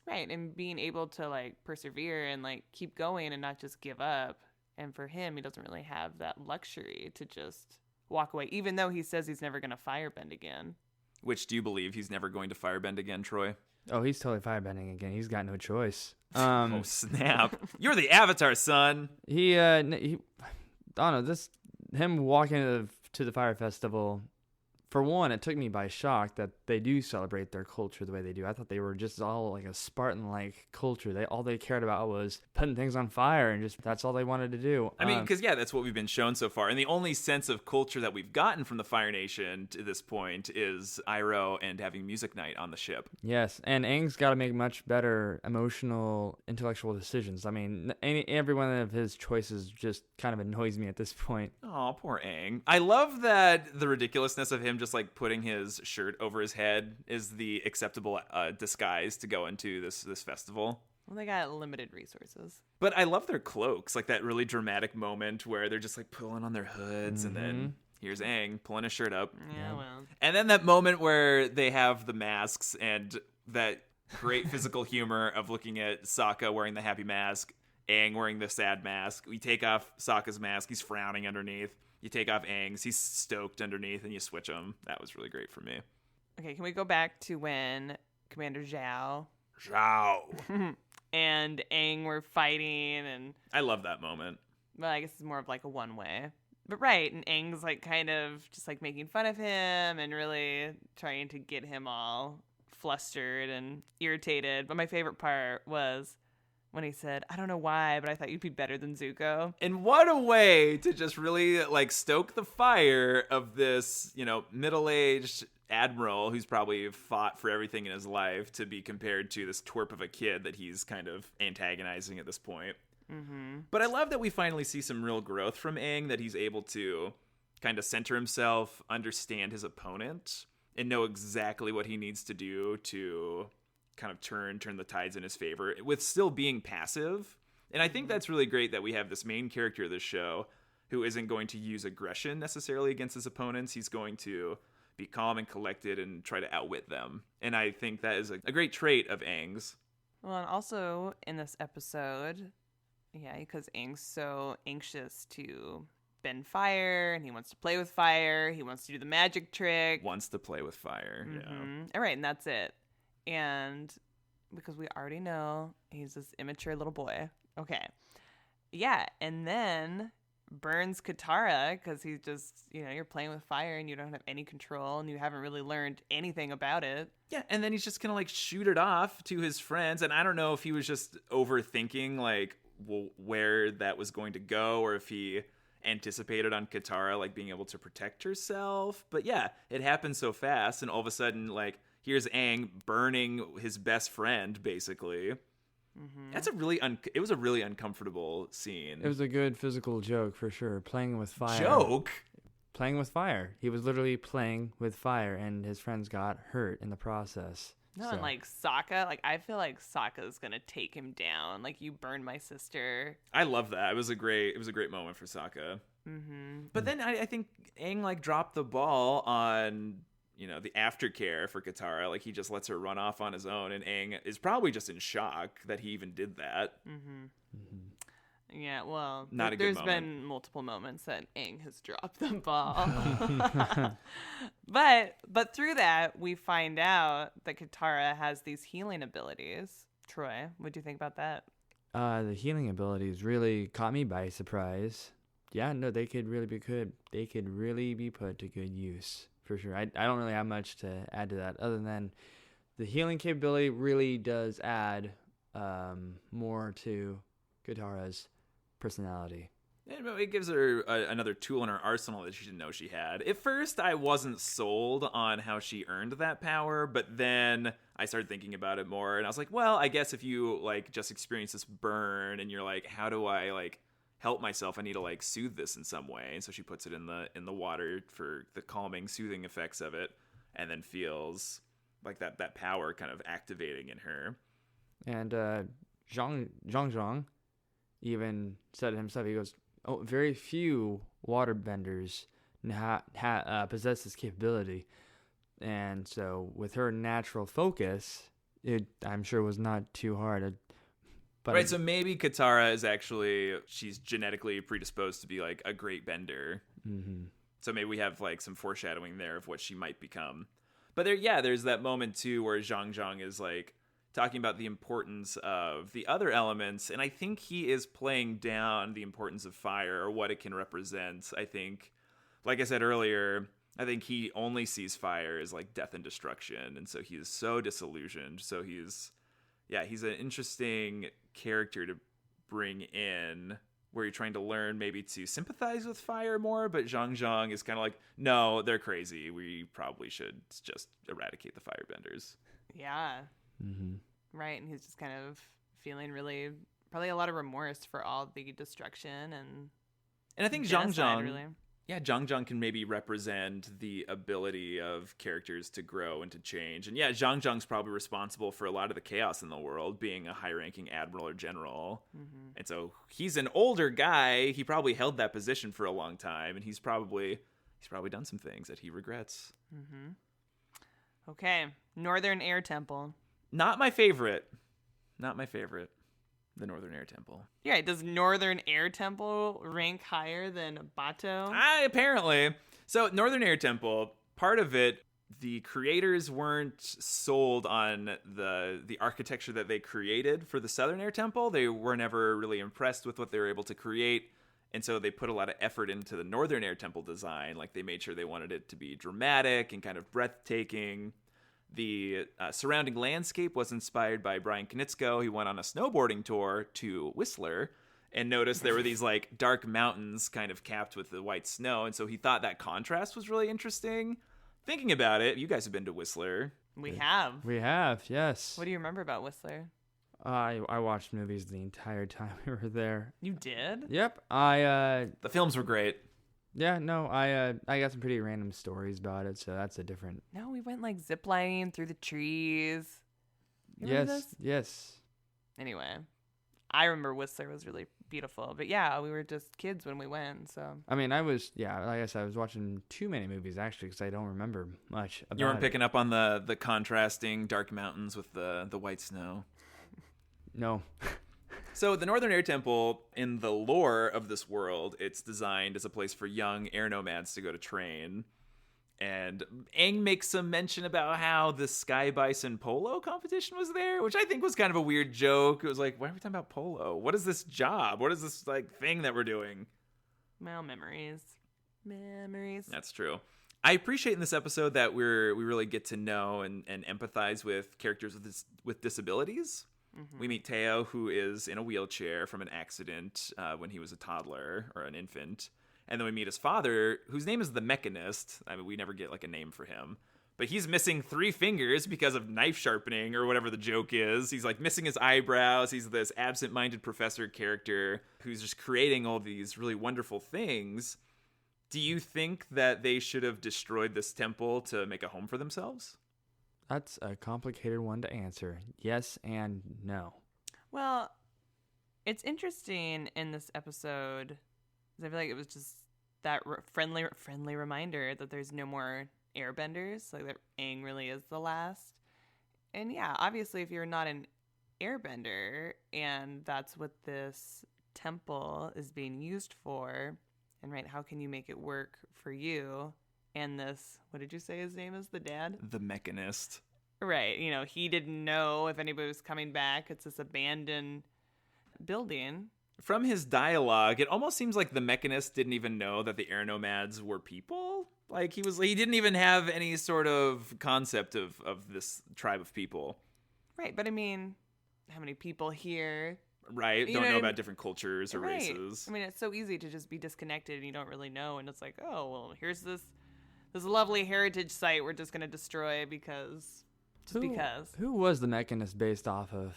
Right. And being able to like persevere and like keep going and not just give up. And for him, he doesn't really have that luxury to just walk away, even though he says he's never going to firebend again. Which, do you believe he's never going to firebend again, Troy? Oh, he's totally firebending again. He's got no choice. Oh, snap. You're the Avatar, son. I don't know, him walking to the Fire Festival for one, it took me by shock that they do celebrate their culture the way they do. I thought they were just all like a Spartan-like culture. All they cared about was putting things on fire, and just that's all they wanted to do. I mean, because that's what we've been shown so far, and the only sense of culture that we've gotten from the Fire Nation to this point is Iroh and having music night on the ship. Yes, and Aang's got to make much better emotional, intellectual decisions. I mean, every one of his choices just kind of annoys me at this point. Oh, poor Aang. I love that the ridiculousness of him just like putting his shirt over his head is the acceptable disguise to go into this festival. Well, they got limited resources. But I love their cloaks, like that really dramatic moment where they're just like pulling on their hoods, and then here's Aang pulling his shirt up. Yeah, well. And then that moment where they have the masks and that great physical humor of looking at Sokka wearing the happy mask, Aang wearing the sad mask. We take off Sokka's mask, he's frowning underneath. You take off Aang's, he's stoked underneath, and you switch them. That was really great for me. Okay, can we go back to when Commander Zhao and Aang were fighting? And I love that moment. well, I guess it's more of like a one-way. But right, and Aang's like kind of just like making fun of him and really trying to get him all flustered and irritated. But my favorite part was when he said, I don't know why, but I thought you'd be better than Zuko. And what a way to just really like stoke the fire of this, middle-aged admiral who's probably fought for everything in his life to be compared to this twerp of a kid that he's kind of antagonizing at this point. Mm-hmm. But I love that we finally see some real growth from Aang, that he's able to kind of center himself, understand his opponent, and know exactly what he needs to do to kind of turn the tides in his favor with still being passive. And I think that's really great that we have this main character of this show who isn't going to use aggression necessarily against his opponents. He's going to be calm and collected and try to outwit them. And I think that is a great trait of Aang's. Well, and also in this episode, yeah, because Aang's so anxious to bend fire and he wants to play with fire. He wants to do the magic trick. Wants to play with fire, yeah. All right, and that's it. And because we already know he's this immature little boy. Okay. Yeah, and then burns Katara because he's just, you're playing with fire and you don't have any control and you haven't really learned anything about it. Yeah, and then he's just gonna like shoot it off to his friends, and I don't know if he was just overthinking like where that was going to go, or if he anticipated on Katara like being able to protect herself. But yeah, it happened so fast, and all of a sudden like here's Aang burning his best friend basically. That's it was a really uncomfortable scene. It was a good physical joke for sure. Playing with fire. Joke? Playing with fire. He was literally playing with fire, and his friends got hurt in the process. No, and like Sokka, like I feel like Sokka's gonna take him down. Like, you burned my sister. I love that. It was a great moment for Sokka. But then I think Aang like dropped the ball on the aftercare for Katara. Like, he just lets her run off on his own, and Aang is probably just in shock that he even did that. Yeah, well, Not a good there's moment. been multiple moments that Aang has dropped the ball. But through that, we find out that Katara has these healing abilities. Troy, what do you think about that? The healing abilities really caught me by surprise. Yeah, no, they could really be good. They could really be put to good use, for sure. I don't really have much to add to that, other than the healing capability really does add more to Katara's personality. It gives her another tool in her arsenal that she didn't know she had. At first, I wasn't sold on how she earned that power, but then I started thinking about it more, and I was like, well, I guess if you like just experience this burn, and you're like, how do I like help myself? I need to like soothe this in some way. And so she puts it in the water for the calming, soothing effects of it, and then feels like that power kind of activating in her. And Jeong Jeong even said it himself. He goes, "Oh, very few waterbenders possess this capability." And so with her natural focus, it I'm sure was not too hard. Right, so maybe Katara is actually, she's genetically predisposed to be like a great bender. So maybe we have like some foreshadowing there of what she might become. But there's that moment too where Jeong Jeong is like talking about the importance of the other elements, and I think he is playing down the importance of fire or what it can represent. I think, like I said earlier, I think he only sees fire as like death and destruction, and so he is so disillusioned. So he's an interesting character to bring in, where you're trying to learn maybe to sympathize with fire more, but Jeong Jeong is kind of like, no, they're crazy. We probably should just eradicate the firebenders. Yeah. Mm-hmm. Right, and he's just kind of feeling really, probably a lot of remorse for all the destruction and I think Jeong genocide, Jeong, really. yeah, Jeong Jeong can maybe represent the ability of characters to grow and to change. And yeah, Jeong Jeong's probably responsible for a lot of the chaos in the world, being a high-ranking admiral or general. Mm-hmm. And so he's an older guy. He probably held that position for a long time, and he's probably done some things that he regrets. Mm-hmm. Okay, Northern Air Temple. Not my favorite. The Northern Air Temple. Yeah, does Northern Air Temple rank higher than Bato? Apparently. So Northern Air Temple, part of it, the creators weren't sold on the architecture that they created for the Southern Air Temple. They were never really impressed with what they were able to create. And so they put a lot of effort into the Northern Air Temple design. Like, they made sure they wanted it to be dramatic and kind of breathtaking. The surrounding landscape was inspired by Brian Konietzko. He went on a snowboarding tour to Whistler and noticed there were these like dark mountains kind of capped with the white snow. And so he thought that contrast was really interesting. Thinking about it, you guys have been to Whistler. We have. We have, yes. What do you remember about Whistler? I watched movies the entire time we were there. You did? Yep. The films were great. Yeah, no, I got some pretty random stories about it, so that's a different. No, we went like ziplining through the trees. You remember this? Yes. Anyway, I remember Whistler was really beautiful, but yeah, we were just kids when we went, so. I mean, like I said, I was watching too many movies actually because I don't remember much about You weren't it. picking up on the contrasting dark mountains with the white snow. No. So the Northern Air Temple, in the lore of this world, it's designed as a place for young air nomads to go to train. And Aang makes some mention about how the Sky Bison polo competition was there, which I think was kind of a weird joke. It was like, why are we talking about polo? What is this job? What is this like thing that we're doing? Well, memories. That's true. I appreciate in this episode that we really get to know and empathize with characters with disabilities. Mm-hmm. We meet Teo, who is in a wheelchair from an accident when he was a toddler or an infant. And then we meet his father, whose name is the Mechanist. I mean, we never get like a name for him. But he's missing 3 fingers because of knife sharpening or whatever the joke is. He's like missing his eyebrows. He's this absent-minded professor character who's just creating all these really wonderful things. Do you think that they should have destroyed this temple to make a home for themselves? That's a complicated one to answer. Yes and no. Well, it's interesting in this episode because I feel like it was just that friendly reminder that there's no more airbenders, like that Aang really is the last. And yeah, obviously if you're not an airbender and that's what this temple is being used for, and right, how can you make it work for you? And this, what did you say his name is? The dad? The Mechanist. Right. You know, he didn't know if anybody was coming back. It's this abandoned building. From his dialogue, it almost seems like the Mechanist didn't even know that the air nomads were people. Like, he didn't even have any sort of concept of this tribe of people. Right. But I mean, how many people here? Right. You Don't know know, about different cultures or right. races. I mean, it's so easy to just be disconnected and you don't really know. And it's like, oh, well, here's this lovely heritage site we're just going to destroy because. Who was the Mechanist based off of?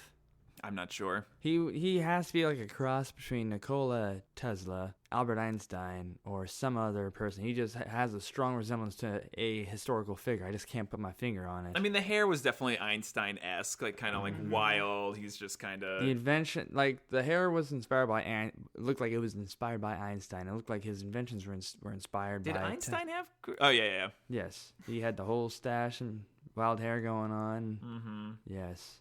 I'm not sure. He has to be like a cross between Nikola Tesla, Albert Einstein, or some other person. He just has a strong resemblance to a historical figure. I just can't put my finger on it. I mean, the hair was definitely Einstein-esque, like kind of like wild. He's just kind of the invention, like the hair was inspired by. Looked like it was inspired by Einstein. It looked like his inventions were inspired by. Did Einstein have? Oh yeah. Yes, he had the whole stash and wild hair going on. Mm-hmm. Yes.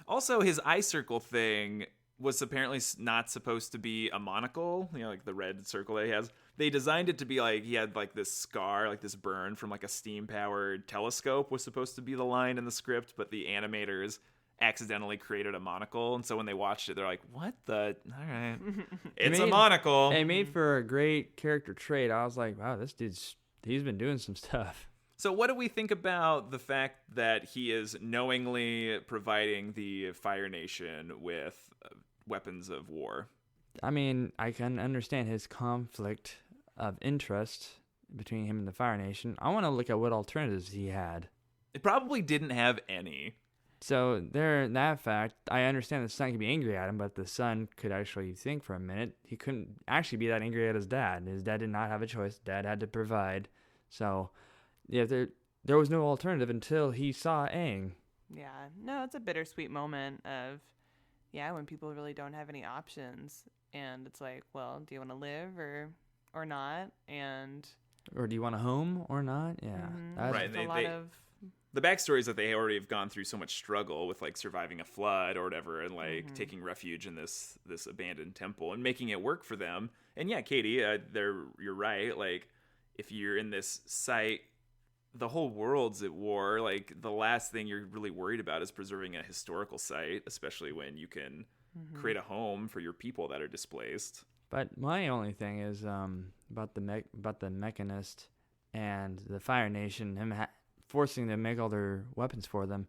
Also, his eye circle thing was apparently not supposed to be a monocle, you know, like the red circle that he has. They designed it to be like he had like this scar, like this burn from like a steam-powered telescope was supposed to be the line in the script, but the animators accidentally created a monocle. And so when they watched it, they're like, what the? All right. It's a monocle. It made for a great character trait. I was like, wow, this he's been doing some stuff. So what do we think about the fact that he is knowingly providing the Fire Nation with weapons of war? I mean, I can understand his conflict of interest between him and the Fire Nation. I want to look at what alternatives he had. It probably didn't have any. So there, that fact, I understand the son could be angry at him, but the son could actually think for a minute. He couldn't actually be that angry at his dad. His dad did not have a choice. Dad had to provide. So, yeah, there was no alternative until he saw Aang. Yeah, no, it's a bittersweet moment of, when people really don't have any options, and it's like, well, do you want to live or not? And or do you want a home or not? Yeah, that's right. a lot of. The backstory is that they already have gone through so much struggle with like surviving a flood or whatever, and like taking refuge in this abandoned temple and making it work for them. And yeah, Katie, you're right. Like, if you're in this site, the whole world's at war. Like, the last thing you're really worried about is preserving a historical site, especially when you can create a home for your people that are displaced. But my only thing is about the Mechanist and the Fire Nation, him forcing them to make all their weapons for them.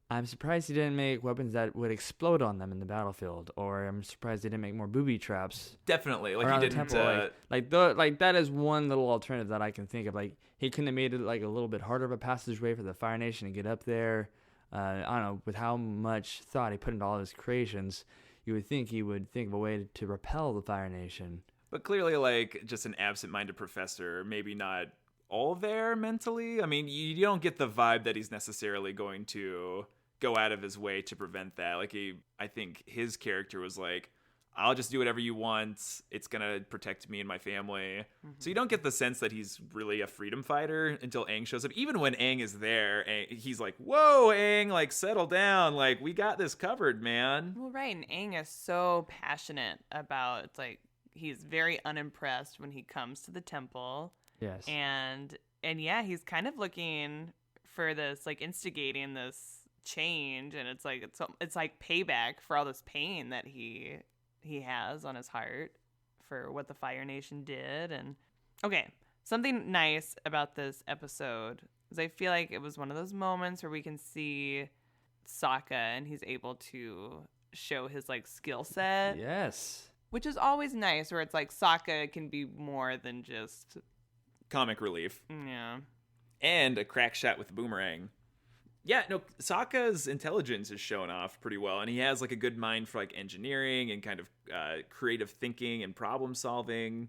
I'm surprised he didn't make weapons that would explode on them in the battlefield, or I'm surprised he didn't make more booby traps. Definitely, like around he the didn't. temple. Like that is one little alternative that I can think of. Like, he couldn't have made it like a little bit harder of a passageway for the Fire Nation to get up there. I don't know, with how much thought he put into all his creations, you would think he would think of a way to repel the Fire Nation. But clearly, like, just an absent-minded professor, maybe not all there mentally. I mean, you don't get the vibe that he's necessarily going to go out of his way to prevent that. Like, I think his character was like, I'll just do whatever you want. It's going to protect me and my family. So you don't get the sense that he's really a freedom fighter until Aang shows up. Even when Aang is there, he's like, whoa, Aang, like, settle down. Like, we got this covered, man. Well, right. And Aang is so passionate about, it's like, he's very unimpressed when he comes to the temple. Yes. And yeah, he's kind of looking for this, like, instigating this change, and it's like payback for all this pain that he has on his heart for what the Fire Nation did. And okay, something nice about this episode is I feel like it was one of those moments where we can see Sokka and he's able to show his like skill set. Yes. Which is always nice, where it's like Sokka can be more than just comic relief. Yeah. And a crack shot with a boomerang. Yeah, no, Sokka's intelligence is showing off pretty well, and he has like a good mind for like engineering and kind of creative thinking and problem solving.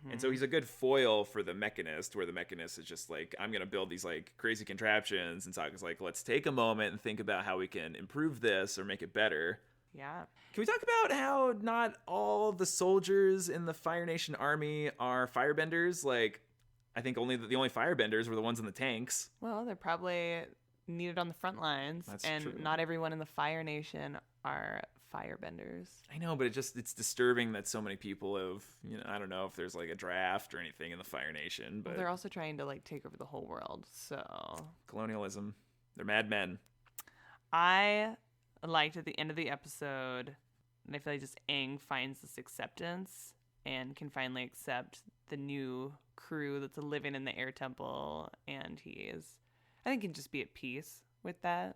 And so he's a good foil for the Mechanist, where the Mechanist is just like, I'm going to build these like crazy contraptions, and Sokka's like, let's take a moment and think about how we can improve this or make it better. Yeah. Can we talk about how not all the soldiers in the Fire Nation army are firebenders? Like, I think the only firebenders were the ones in the tanks. Well, they're probably needed on the front lines. That's and true. Not everyone in the Fire Nation are firebenders. I know, but it's disturbing that so many people have, I don't know if there's like a draft or anything in the Fire Nation, but Well, they're also trying to like take over the whole world. So colonialism. They're mad men. I liked at the end of the episode, and I feel like just Aang finds this acceptance and can finally accept the new crew that's living in the air temple, and I think can just be at peace with that.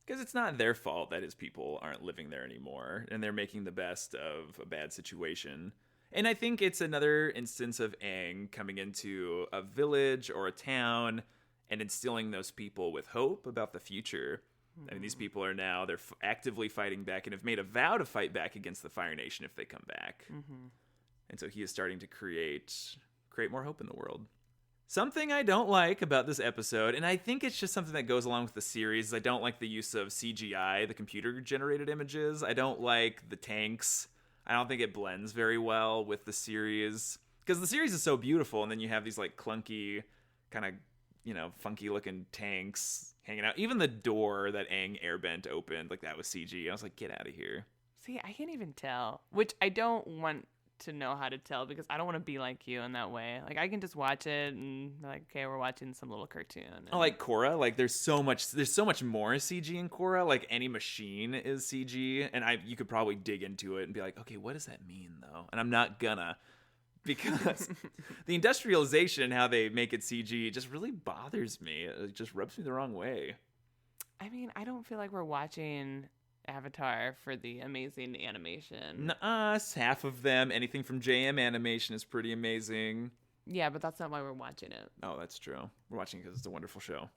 Because it's not their fault that his people aren't living there anymore, and they're making the best of a bad situation. And I think it's another instance of Aang coming into a village or a town and instilling those people with hope about the future. I mean, these people are now, they're actively fighting back and have made a vow to fight back against the Fire Nation if they come back. And so he is starting to create more hope in the world. Something I don't like about this episode, and I think it's just something that goes along with the series, is I don't like the use of CGI, the computer-generated images. I don't like the tanks. I don't think it blends very well with the series. Because the series is so beautiful, and then you have these like clunky, kind of, funky-looking tanks hanging out. Even the door that Aang airbent opened, like that was CG. I was like, get out of here. See, I can't even tell, which I don't want to know how to tell, because I don't want to be like you in that way. Like, I can just watch it and be like, okay, we're watching some little cartoon. And I like Korra. Like, there's so much more CG in Korra. Like, any machine is CG, and you could probably dig into it and be like, okay, what does that mean though? And I'm not gonna. because the industrialization and how they make it CG just really bothers me. It just rubs me the wrong way. I mean, I don't feel like we're watching Avatar for the amazing animation. Nuh-uh, half of them. Anything from JM Animation is pretty amazing. Yeah, but that's not why we're watching it. Oh, that's true. We're watching because it's a wonderful show.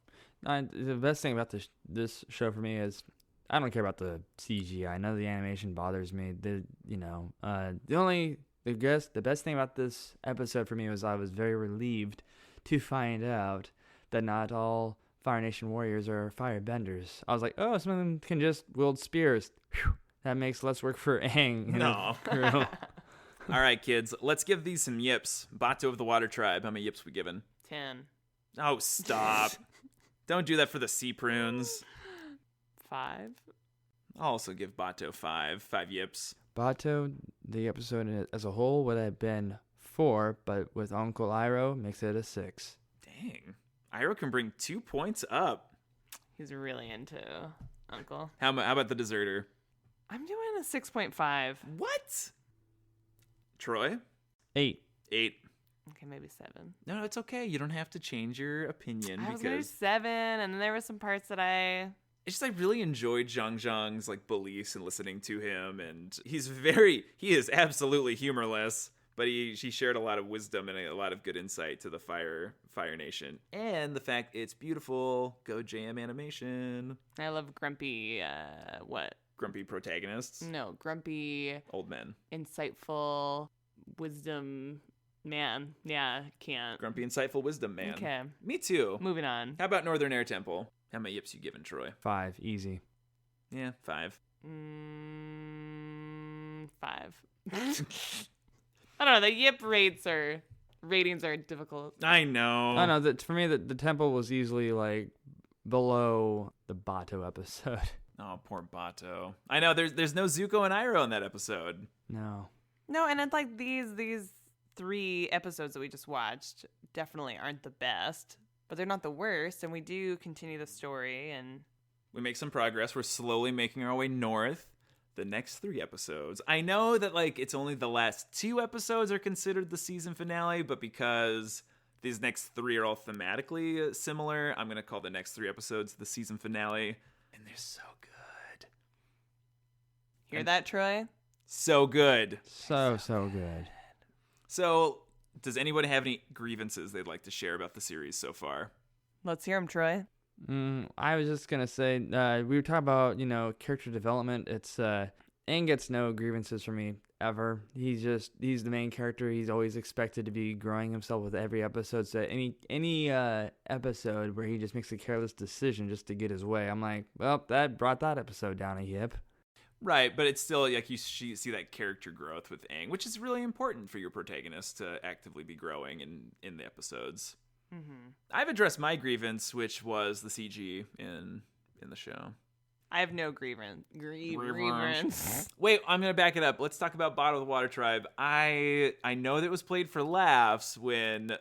The best thing about this show for me is I don't care about the CGI. None of the animation bothers me. The best thing about this episode for me was I was very relieved to find out that not all Fire Nation warriors are firebenders. I was like, oh, some of them can just wield spears. Whew, that makes less work for Aang. No. All right, kids, let's give these some yips. Bato of the Water Tribe, how many yips we given? 10. Oh, stop. Don't do that for the sea prunes. 5. I'll also give Bato 5 yips. Bato, the episode as a whole would have been 4, but with Uncle Iroh makes it a 6. Dang. Iroh can bring 2 points up. He's really into Uncle. How about the deserter? I'm doing a 6.5. What? Troy? 8. 8. Okay, maybe 7. No, it's okay. You don't have to change your opinion I was gonna do because 7, and then there were some parts that I... it's just I really enjoyed Jeong Jeong's like beliefs and listening to him, and he is absolutely humorless, but he shared a lot of wisdom and a lot of good insight to the Fire Nation, and the fact it's beautiful. Go JM Animation. I love grumpy, Grumpy protagonists. No, grumpy, Old men. insightful, wisdom man. Yeah, can't. Grumpy, insightful wisdom man. Okay. Me too. Moving on. How about Northern Air Temple? How many yips you giving, Troy? 5. Easy. Yeah, 5. 5. I don't know. The yip ratings are difficult. I know. I know that for me, the temple was easily like below the Bato episode. Oh, poor Bato. I know. There's no Zuko and Iroh in that episode. No. No, and it's like these 3 episodes that we just watched definitely aren't the best, but they're not the worst, and we do continue the story, and We make some progress. We're slowly making our way north. The next 3 episodes. I know that like it's only the last 2 episodes are considered the season finale, but because these next 3 are all thematically similar, I'm gonna call the next 3 episodes the season finale, and they're so good. hear that, Troy? So good. So good. So, does anyone have any grievances they'd like to share about the series so far? Let's hear them, Troy. I was just gonna say, we were talking about, character development. It's Aang gets no grievances from me ever. He's the main character. He's always expected to be growing himself with every episode. So any episode where he just makes a careless decision just to get his way, I'm like, well, that brought that episode down a yip. Right, but it's still like you see that character growth with Aang, which is really important for your protagonist to actively be growing in the episodes. Mm-hmm. I've addressed my grievance, which was the CG in the show. I have no grievance. Wait, I'm gonna back it up. Let's talk about Bato of the Water Tribe. I know that it was played for laughs when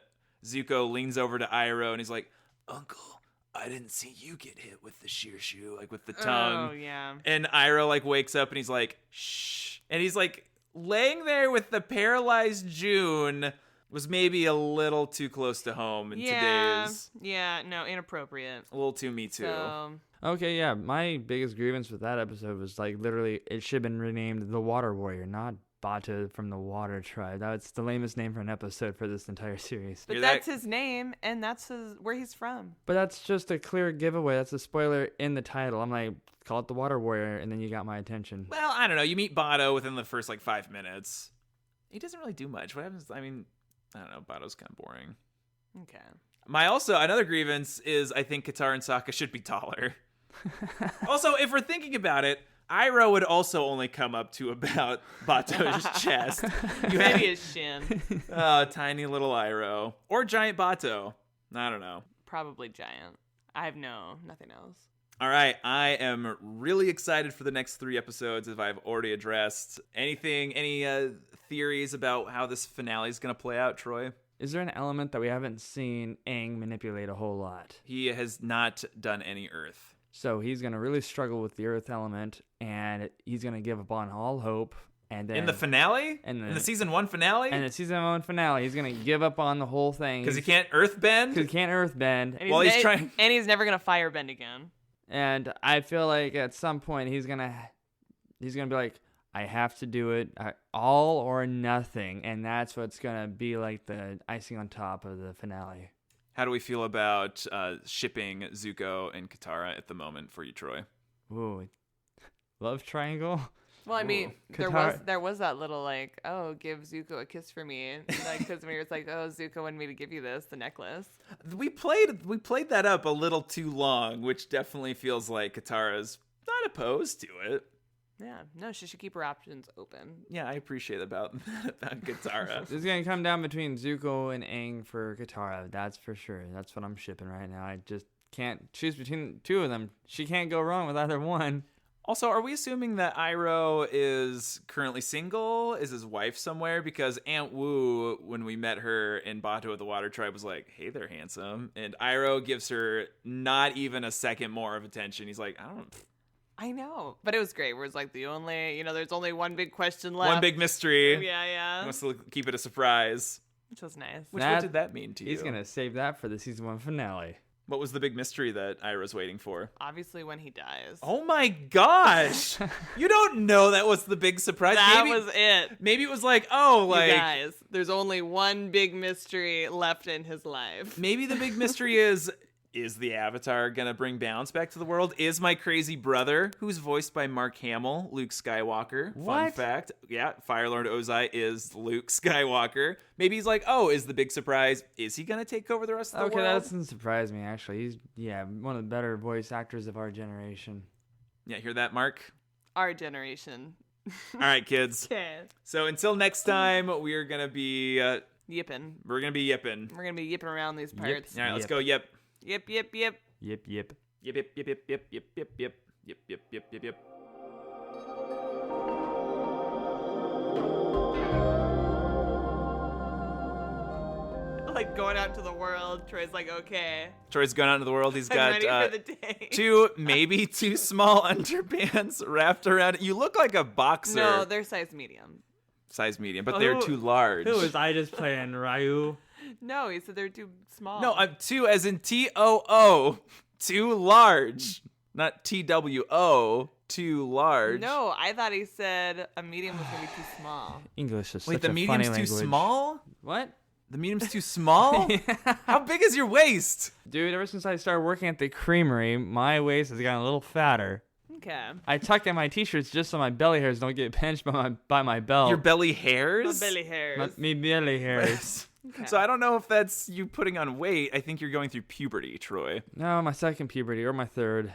Zuko leans over to Iroh and he's like, "Uncle, I didn't see you get hit with the shirshu, like with the tongue." Oh, yeah. And Iroh like wakes up and he's like, "Shh," and he's like laying there with the paralyzed June. Was maybe a little too close to home in today's. Yeah, no, inappropriate. A little too me too. So, Okay, yeah. My biggest grievance with that episode was like literally it should have been renamed The Water Warrior, not Bato from the Water Tribe. That's the lamest name for an episode for this entire series. but that's his name, and that's where he's from. But that's just a clear giveaway. That's a spoiler in the title. I'm like, call it The Water Warrior, and then you got my attention. Well, I don't know. You meet Bato within the first like 5 minutes. He doesn't really do much. What happens? I mean, I don't know. Bato's kind of boring. Okay. Another grievance is I think Katara and Sokka should be taller. Also, if we're thinking about it, Iroh would also only come up to about Bato's chest. Maybe his shin. Oh, tiny little Iroh. Or giant Bato. I don't know. Probably giant. I have nothing else. All right, I am really excited for the next 3 episodes, as I've already addressed. Any theories about how this finale is going to play out, Troy? Is there an element that we haven't seen Aang manipulate a whole lot? He has not done any Earth. So he's going to really struggle with the earth element, and he's going to give up on all hope, And then In the finale? In the season 1 finale? And the season 1 finale, he's gonna give up on the whole thing Because he can't earthbend? Because he can't earthbend. And While he's trying. And he's never gonna firebend again. And I feel like at some point he's gonna be like, I have to do it, all or nothing, and that's what's gonna be like the icing on top of the finale. How do we feel about shipping Zuko and Katara at the moment for you, Troy? Ooh, love triangle. Well, I mean, Katara- there was that little like, oh, give Zuko a kiss for me, like because we were like, oh, Zuko wanted me to give you the necklace. We played that up a little too long, which definitely feels like Katara's not opposed to it. Yeah, no, she should keep her options open. Yeah, I appreciate about Katara. It's gonna come down between Zuko and Aang for Katara. That's for sure. That's what I'm shipping right now. I just can't choose between the two of them. She can't go wrong with either one. Also, are we assuming that Iroh is currently single? Is his wife somewhere? Because Aunt Wu, when we met her in Bato of the Water Tribe, was like, hey there, handsome. And Iroh gives her not even a second more of attention. He's like, I know, but it was great. Where it's like there's only one big question left. One big mystery. Yeah. He wants to keep it a surprise. Which was nice. What did that mean to you? He's gonna save that for the season 1 finale. What was the big mystery that Iroh's waiting for? Obviously, when he dies. Oh my gosh! You don't know that was the big surprise. That was it. Maybe it was like, you guys, there's only one big mystery left in his life. Maybe the big mystery is the Avatar gonna bring balance back to the world? Is my crazy brother, who's voiced by Mark Hamill, Luke Skywalker? Fun What? fact. Yeah, Fire Lord Ozai is Luke Skywalker. Maybe he's like, is the big surprise, is he gonna take over the rest of the Okay, that world? doesn't surprise me, actually. He's, one of the better voice actors of our generation. Yeah, hear that, Mark? Our generation. All right, kids. Okay. So until next time, we are gonna be Yipping. we're gonna be yipping. We're gonna be yipping around these parts. All right, let's Yip. go yip. Yip, yip, yip. Yip. Yip, yip, yip, yip, yip, yip, yip, yip, yip, yip, yip, yip, yip, yip. Like going out to the world. Troy's like, okay. Troy's gone out into the world. He's I'm got ready for the day. two small underpants wrapped around. You look like a boxer. No, they're size medium. Size medium, but they're too large. Who was I just playing, Ryu? No, he said they're too small. No, I'm two as in TOO. Too large. Not TWO. Too large. No, I thought he said a medium was gonna be too small. English is Wait, such the a funny medium's language. too small? What? The medium's too small? How big is your waist? Dude, ever since I started working at the creamery, my waist has gotten a little fatter. Okay. I tuck in my t-shirts just so my belly hairs don't get pinched by my belt. Your belly hairs? My belly hairs. Me belly hairs. Okay. So I don't know if that's you putting on weight. I think you're going through puberty, Troy. No, my second puberty or my third.